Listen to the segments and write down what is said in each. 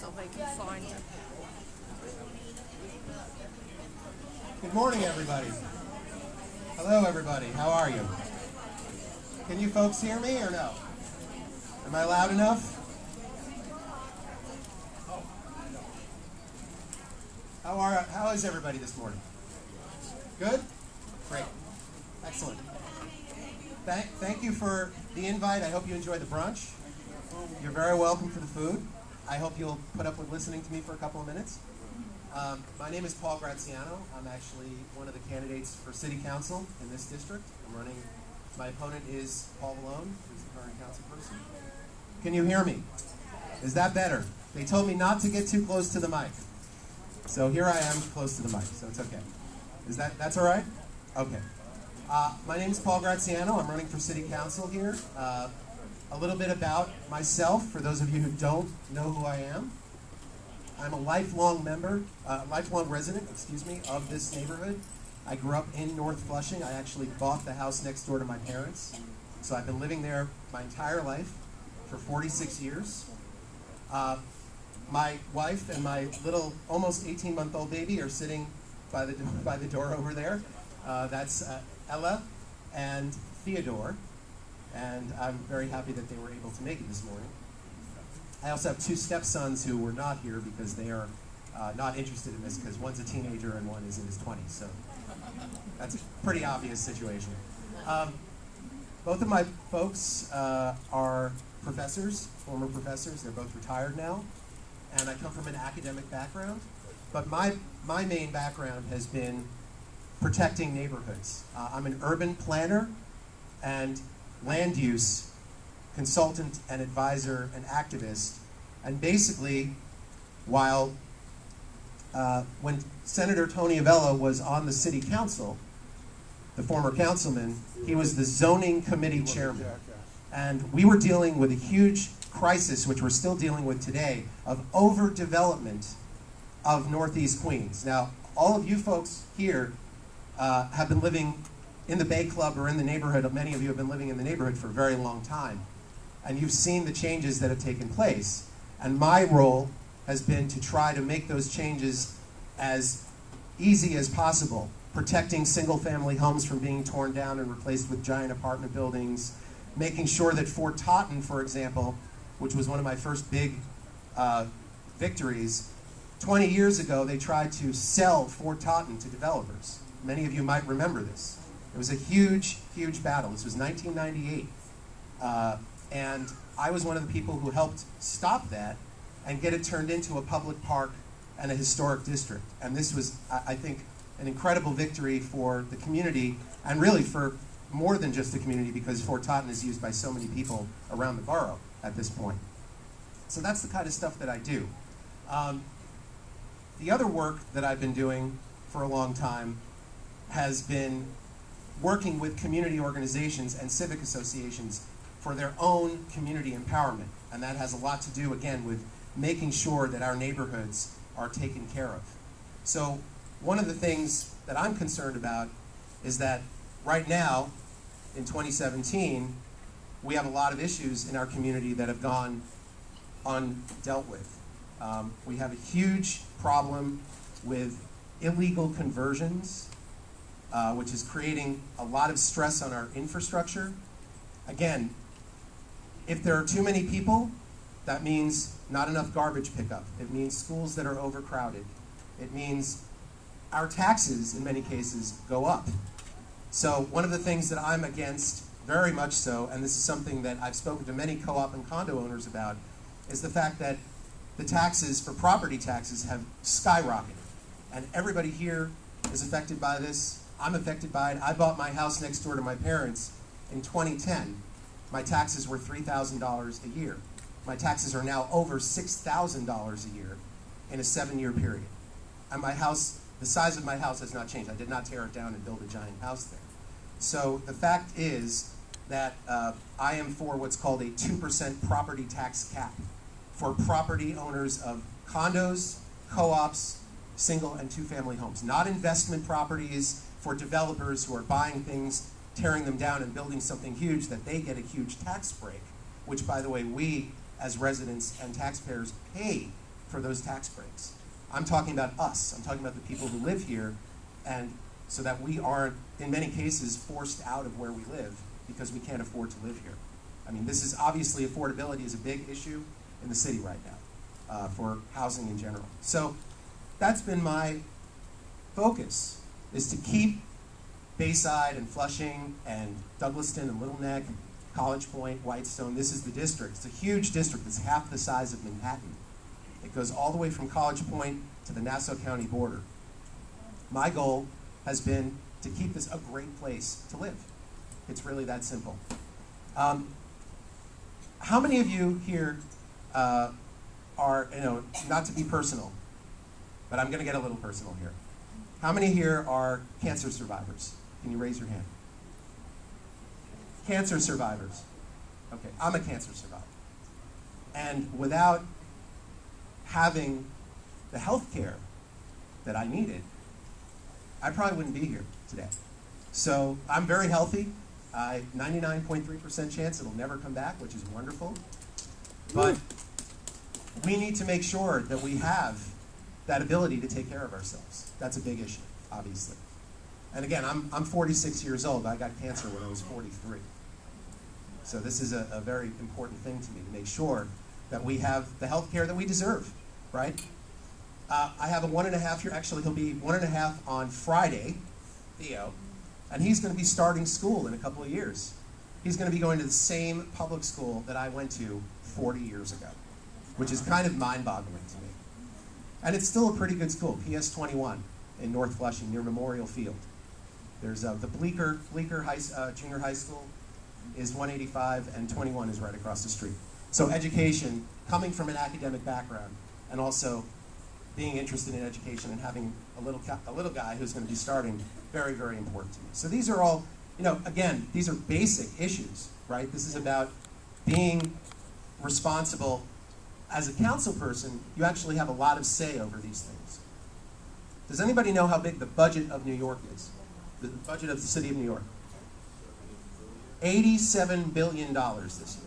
so they can sign it. Good morning, everybody. Hello, everybody. How are you? Can you folks hear me or no? Am I loud enough? How is everybody this morning? Good? Great. Excellent. Thank you for the invite. I hope you enjoy the brunch. You're very welcome for the food. I hope you'll put up with listening to me for a couple of minutes. My name is Paul Graziano. I'm actually one of the candidates for City Council in this district. My opponent is Paul Malone, who's the current council person. Can you hear me? Is that better? They told me not to get too close to the mic. So here I am close to the mic, so it's okay. That's all right? Okay. My name is Paul Graziano. I'm running for City Council here. A little bit about myself, for those of you who don't know who I am. I'm a lifelong resident, of this neighborhood. I grew up in North Flushing. I actually bought the house next door to my parents. So I've been living there my entire life for 46 years. My wife and my little, almost 18-month-old baby are sitting by the door over there. That's Ella and Theodore. And I'm very happy that they were able to make it this morning. I also have two stepsons who were not here because they are not interested in this, because one's a teenager and one is in his 20s. So that's a pretty obvious situation. Both of my folks are professors, former professors. They're both retired now. And I come from an academic background. But my main background has been protecting neighborhoods. I'm an urban planner and land use consultant and advisor and activist. And basically, when Senator Tony Avella was on the city council, the former councilman, he was the zoning committee chairman. And we were dealing with a huge crisis, which we're still dealing with today, of overdevelopment of Northeast Queens. Now, all of you folks here have been living in the Bay Club or in the neighborhood. Many of you have been living in the neighborhood for a very long time. And you've seen the changes that have taken place. And my role has been to try to make those changes as easy as possible, protecting single-family homes from being torn down and replaced with giant apartment buildings, making sure that Fort Totten, for example, which was one of my first big victories, 20 years ago they tried to sell Fort Totten to developers. Many of you might remember this. It was a huge, huge battle. This was 1998. And I was one of the people who helped stop that and get it turned into a public park and a historic district. And this was, I think, an incredible victory for the community, and really for more than just the community, because Fort Totten is used by so many people around the borough at this point. So that's the kind of stuff that I do. The other work that I've been doing for a long time has been working with community organizations and civic associations for their own community empowerment. And that has a lot to do, again, with making sure that our neighborhoods are taken care of. So one of the things that I'm concerned about is that right now, in 2017, we have a lot of issues in our community that have gone undealt with. We have a huge problem with illegal conversions, which is creating a lot of stress on our infrastructure. Again, if there are too many people, that means not enough garbage pickup. It means schools that are overcrowded. It means our taxes, in many cases, go up. So one of the things that I'm against, very much so, and this is something that I've spoken to many co-op and condo owners about, is the fact that the taxes for property taxes have skyrocketed. And everybody here is affected by this. I'm affected by it. I bought my house next door to my parents in 2010. My taxes were $3,000 a year. My taxes are now over $6,000 a year in a 7-year period. And my house, the size of my house has not changed. I did not tear it down and build a giant house there. So the fact is that I am for what's called a 2% property tax cap for property owners of condos, co-ops, single and two-family homes. Not investment properties for developers who are buying things, tearing them down and building something huge that they get a huge tax break, which, by the way, we as residents and taxpayers pay for those tax breaks. I'm talking about us. I'm talking about the people who live here, and so that we aren't, in many cases, forced out of where we live because we can't afford to live here. I mean, this is obviously, affordability is a big issue in the city right now for housing in general. So that's been my focus, is to keep Bayside and Flushing and Douglaston and Little Neck, College Point, Whitestone. This is the district. It's a huge district. It's half the size of Manhattan. It goes all the way from College Point to the Nassau County border. My goal has been to keep this a great place to live. It's really that simple. How many of you here are, not to be personal, but I'm going to get a little personal here. How many here are cancer survivors? Can you raise your hand? Cancer survivors. Okay, I'm a cancer survivor. And without having the health care that I needed, I probably wouldn't be here today. So I'm very healthy. 99.3% chance it'll never come back, which is wonderful. But we need to make sure that we have that ability to take care of ourselves. That's a big issue, obviously. And again, I'm 46 years old. I got cancer when I was 43. So this is a very important thing to me, to make sure that we have the health care that we deserve, right? I have a 1.5-year, actually he'll be 1.5 on Friday, Theo, and he's going to be starting school in a couple of years. He's going to be going to the same public school that I went to 40 years ago, which is kind of mind-boggling to me. And it's still a pretty good school, PS 21 in North Flushing near Memorial Field. There's the Bleecker Junior High School is 185, and 21 is right across the street. So education, coming from an academic background, and also being interested in education and having a little guy who's going to be starting, very, very important to me. So these are all, again, these are basic issues, right? This is about being responsible. As a council person, you actually have a lot of say over these things. Does anybody know how big the budget of New York is? The budget of the city of New York? $87 billion this year.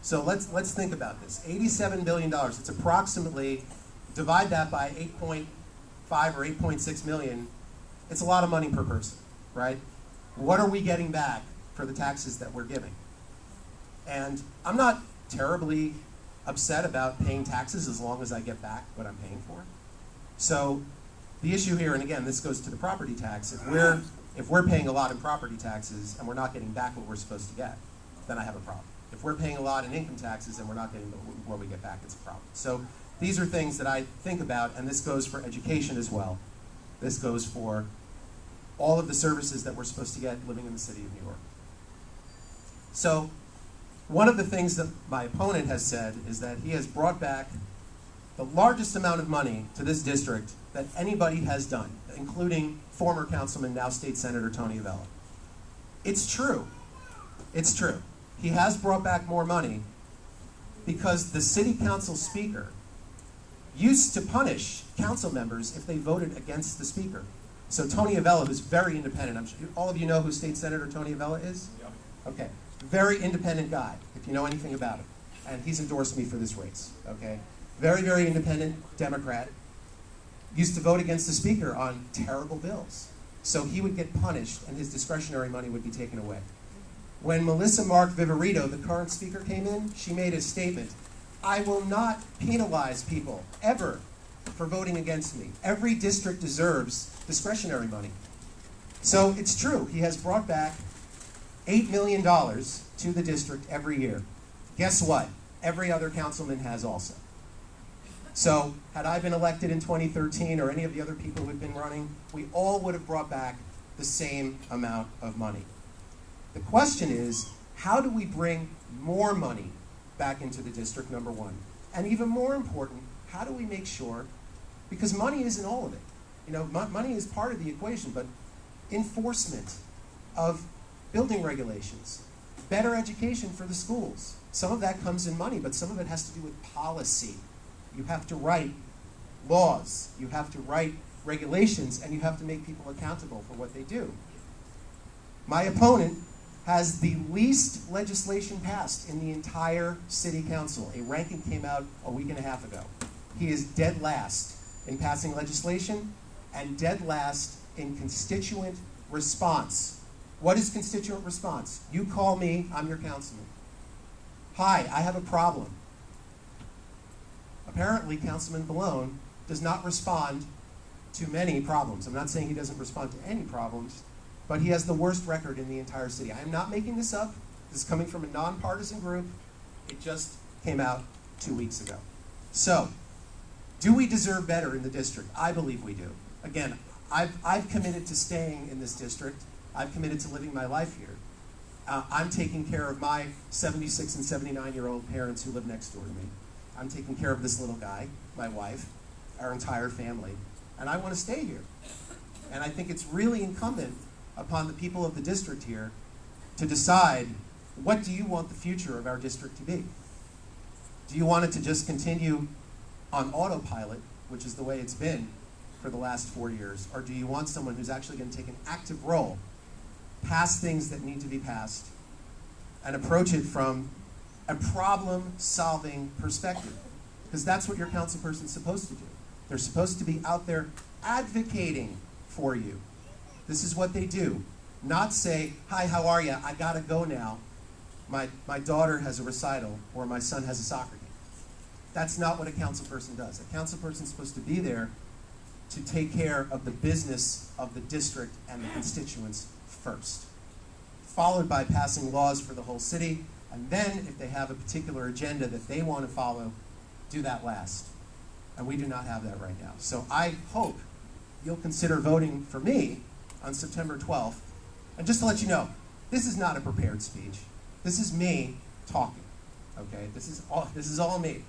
So let's think about this. $87 billion, it's approximately, divide that by 8.5 or 8.6 million, it's a lot of money per person, right? What are we getting back for the taxes that we're giving? And I'm not terribly upset about paying taxes as long as I get back what I'm paying for. So the issue here, and again, this goes to the property tax, if we're paying a lot in property taxes and we're not getting back what we're supposed to get, then I have a problem. If we're paying a lot in income taxes and we're not getting what we get back, it's a problem. So these are things that I think about, and this goes for education as well. This goes for all of the services that we're supposed to get living in the city of New York. So one of the things that my opponent has said is that he has brought back the largest amount of money to this district that anybody has done, including former councilman, now state senator Tony Avella. It's true. It's true. He has brought back more money because the city council speaker used to punish council members if they voted against the speaker. So Tony Avella, who's very independent, I'm sure all of you know who State Senator Tony Avella is? Yep. Okay, very independent guy, if you know anything about him. And he's endorsed me for this race, okay? Very, very independent Democrat. Used to vote against the speaker on terrible bills. So he would get punished and his discretionary money would be taken away. When Melissa Mark Viverito, the current speaker, came in, she made a statement. I will not penalize people, ever, for voting against me. Every district deserves discretionary money. So it's true, he has brought back $8 million to the district every year. Guess what? Every other councilman has also. So had I been elected in 2013 or any of the other people who had been running, we all would have brought back the same amount of money. The question is, how do we bring more money back into the district, number one? And even more important, how do we make sure, because money isn't all of it. Money is part of the equation, but enforcement of building regulations, better education for the schools. Some of that comes in money, but some of it has to do with policy. You have to write laws, you have to write regulations, and you have to make people accountable for what they do. My opponent has the least legislation passed in the entire city council. A ranking came out a week and a half ago. He is dead last in passing legislation and dead last in constituent response. What is constituent response? You call me, I'm your councilman. Hi, I have a problem. Apparently, Councilman Ballone does not respond to many problems. I'm not saying he doesn't respond to any problems, but he has the worst record in the entire city. I am not making this up. This is coming from a nonpartisan group. It just came out 2 weeks ago. So, do we deserve better in the district? I believe we do. Again, I've committed to staying in this district. I've committed to living my life here. I'm taking care of my 76 and 79-year-old parents who live next door to me. I'm taking care of this little guy, my wife, our entire family, and I want to stay here. And I think it's really incumbent upon the people of the district here to decide, what do you want the future of our district to be? Do you want it to just continue on autopilot, which is the way it's been for the last 4 years, or do you want someone who's actually going to take an active role, pass things that need to be passed, and approach it from a problem-solving perspective? Because that's what your council person's supposed to do. They're supposed to be out there advocating for you. This is what they do. Not say, hi, how are you? I gotta go now. My daughter has a recital, or my son has a soccer game. That's not what a council person does. A council person's supposed to be there to take care of the business of the district and the constituents first, followed by passing laws for the whole city, and then, if they have a particular agenda that they want to follow, do that last. And we do not have that right now. So I hope you'll consider voting for me on September 12th. And just to let you know, this is not a prepared speech. This is me talking, okay? This is all me.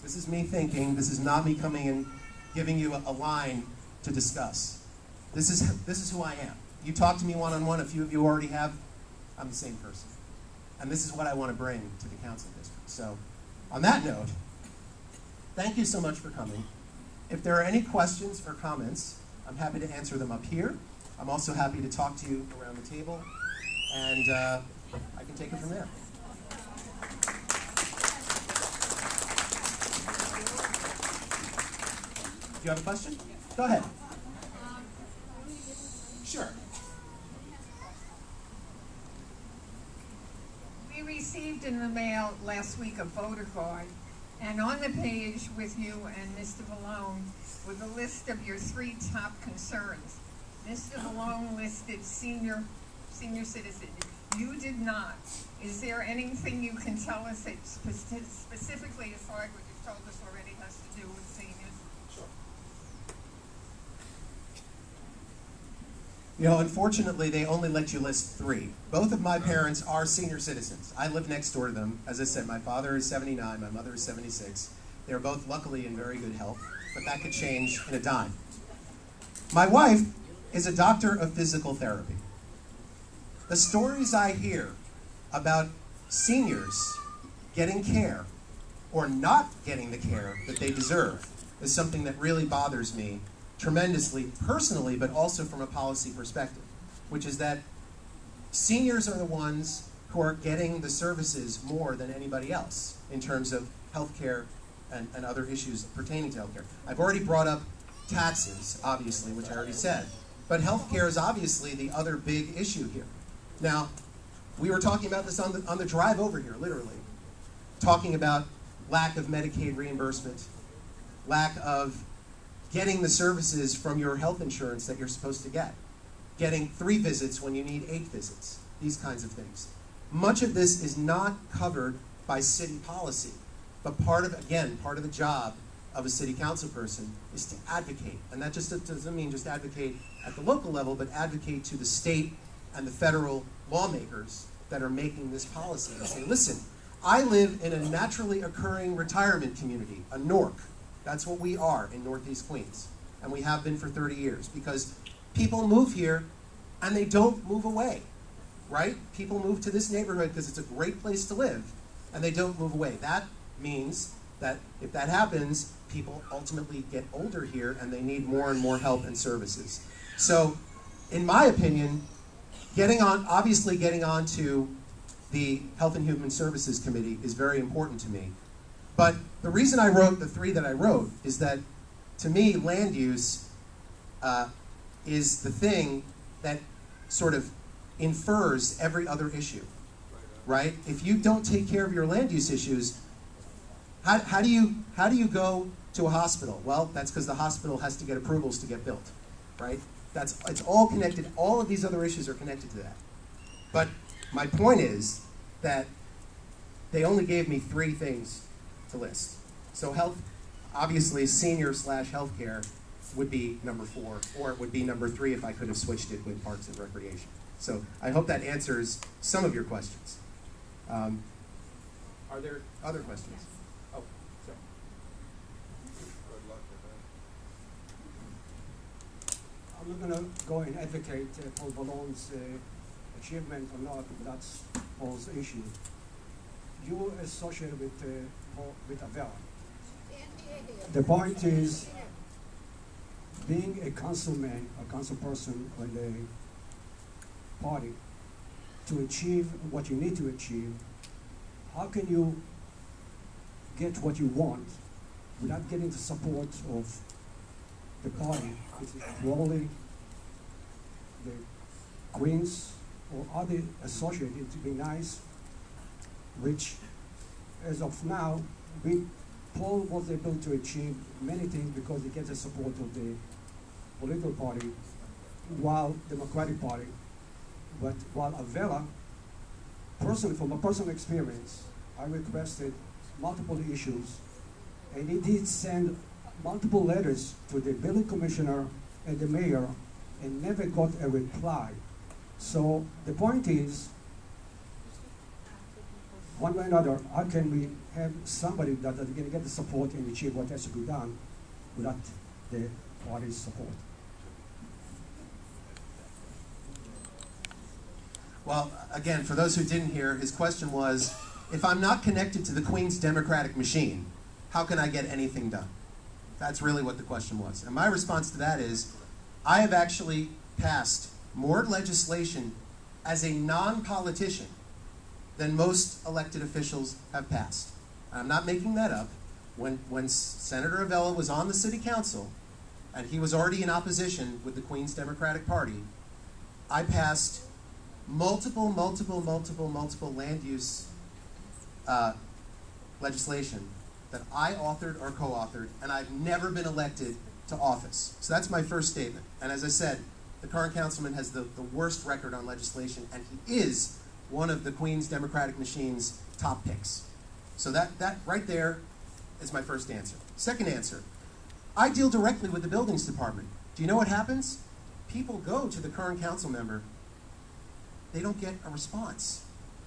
This is me thinking. This is not me coming and giving you a line to discuss. This is who I am. You talk to me one-on-one, a few of you already have. I'm the same person. And this is what I want to bring to the council district. So, on that note, thank you so much for coming. If there are any questions or comments, I'm happy to answer them up here. I'm also happy to talk to you around the table, and I can take it from there. Do you have a question? Go ahead. Sure. We received in the mail last week a voter card, and on the page with you and Mr. Ballone with a list of your 3 top concerns. Mr. Ballone listed senior citizen. You did not. Is there anything you can tell us that specifically, aside what you've told us already, has to do with seniors? Sure. You know, unfortunately, they only let you list 3. Both of my parents are senior citizens. I live next door to them. As I said, my father is 79, my mother is 76. They're both luckily in very good health, but that could change in a dime. My wife is a doctor of physical therapy. The stories I hear about seniors getting care or not getting the care that they deserve is something that really bothers me tremendously, personally, but also from a policy perspective, which is that seniors are the ones who are getting the services more than anybody else in terms of health care and other issues pertaining to health care. I've already brought up taxes, obviously, which I already said, but health care is obviously the other big issue here. Now, we were talking about this on the drive over here, literally, talking about lack of Medicaid reimbursement, lack of getting the services from your health insurance that you're supposed to get, getting 3 visits when you need 8 visits, these kinds of things. Much of this is not covered by city policy, but part of the job of a city council person is to advocate. And that just doesn't mean just advocate at the local level, but advocate to the state and the federal lawmakers that are making this policy and say, listen, I live in a naturally occurring retirement community, a NORC. That's what we are in Northeast Queens. And we have been for 30 years because people move here and they don't move away, right? People move to this neighborhood because it's a great place to live and they don't move away. That means that if that happens, people ultimately get older here and they need more and more help and services. So, in my opinion, getting on to the Health and Human Services Committee is very important to me. But the reason I wrote the 3 that I wrote is that, to me, land use is the thing that sort of infers every other issue, right? If you don't take care of your land use issues, how do you go to a hospital? Well, that's because the hospital has to get approvals to get built, right? It's all connected. All of these other issues are connected to that. But my point is that they only gave me 3 things to list. So health, obviously senior/healthcare would be number 4, or it would be number 3 if I could have switched it with parks and recreation. So I hope that answers some of your questions. Are there other questions? Oh, sorry. I'm not going to go and advocate Paul Ballone's achievement or not. That's Paul's issue. You associated with Avella. The point is, being a councilman, a councilperson on a party, to achieve what you need to achieve, how can you get what you want without getting the support of the party, which is probably the Queens or other associated to be nice, which as of now, Paul was able to achieve many things because he gets the support of the political party, while Democratic Party, but while Avella, from a personal experience, I requested multiple issues, and he did send multiple letters to the building commissioner and the mayor, and never got a reply. So the point is, one way or another, how can we have somebody that is going to get the support and achieve what has to be done without the party's support? Well, again, for those who didn't hear, his question was, if I'm not connected to the Queen's democratic machine, how can I get anything done? That's really what the question was. And my response to that is, I have actually passed more legislation as a non-politician than most elected officials have passed. I'm not making that up. When Senator Avella was on the city council, and he was already in opposition with the Queen's Democratic Party, I passed multiple land use legislation that I authored or co-authored, and I've never been elected to office. So that's my first statement. And as I said, the current councilman has the worst record on legislation, and he is one of the Queen's Democratic machine's top picks. So that right there is my first answer. Second answer, I deal directly with the buildings department. Do you know what happens? People go to the current council member, they don't get a response.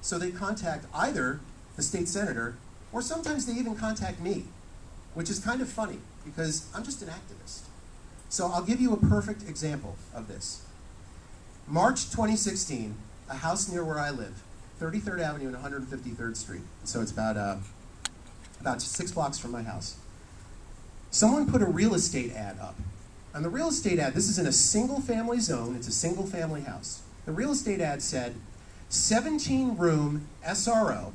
So they contact either the state senator, or sometimes they even contact me, which is kind of funny because I'm just an activist. So I'll give you a perfect example of this. March 2016, a house near where I live, 33rd Avenue and 153rd Street. So it's about 6 blocks from my house. Someone put a real estate ad up. And the real estate ad, this is in a single family zone, it's a single family house. The real estate ad said, 17-room SRO,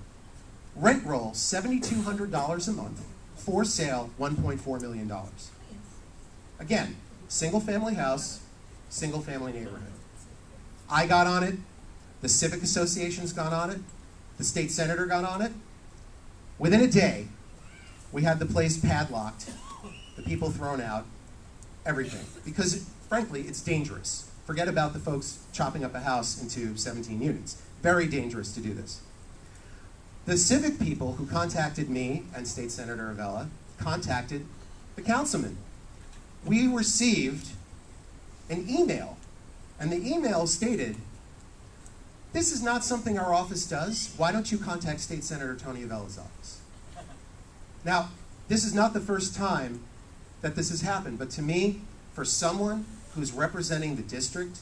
rent roll $7,200 a month, for sale $1.4 million. Again, single family house, single family neighborhood. I got on it, the Civic Association's got on it, the state senator got on it. Within a day, we had the place padlocked, the people thrown out, everything. Because, frankly, it's dangerous. Forget about the folks chopping up a house into 17 units. Very dangerous to do this. The civic people who contacted me and State Senator Avella contacted the councilman. We received an email, and the email stated, this is not something our office does. Why don't you contact State Senator Tony Avella's office? Now, this is not the first time that this has happened, but to me, for someone who's representing the district,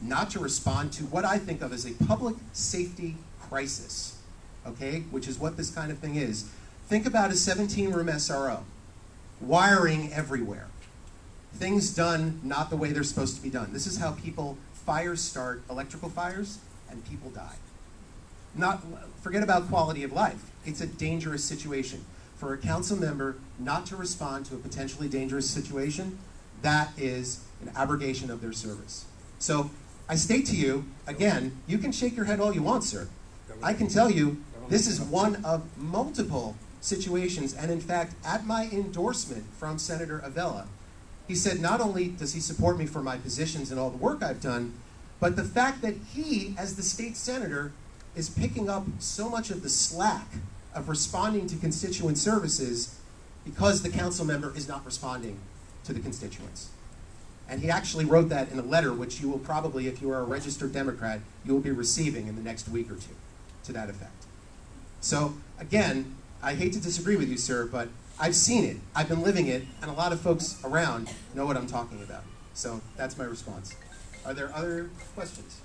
not to respond to what I think of as a public safety crisis, okay, which is what this kind of thing is. Think about a 17-room SRO, wiring everywhere, things done not the way they're supposed to be done. This is how fires start, electrical fires, and people die. Forget about quality of life. It's a dangerous situation. for a council member not to respond to a potentially dangerous situation, that is an abrogation of their service. So I state to you, again, you can shake your head all you want, sir. I can tell you this is one of multiple situations, and in fact, at my endorsement from Senator Avella, he said not only does he support me for my positions and all the work I've done, but the fact that he, as the state senator, is picking up so much of the slack of responding to constituent services because the council member is not responding to the constituents. And he actually wrote that in a letter which you will probably, if you are a registered Democrat, you will be receiving in the next week or two, to that effect. So, again, I hate to disagree with you, sir, but I've seen it, I've been living it, and a lot of folks around know what I'm talking about. So that's my response. Are there other questions?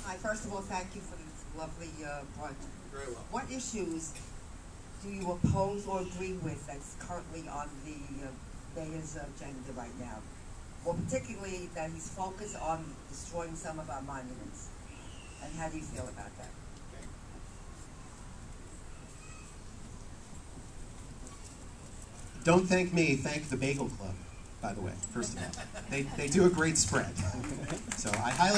Hi, first of all, thank you for this lovely brunch. Very well. What issues do you oppose or agree with that's currently on the mayor's agenda right now? Or particularly that he's focused on destroying some of our monuments? And how do you feel about that? Don't thank me, thank the Bagel Club, by the way, first of all. They do a great spread. So I highly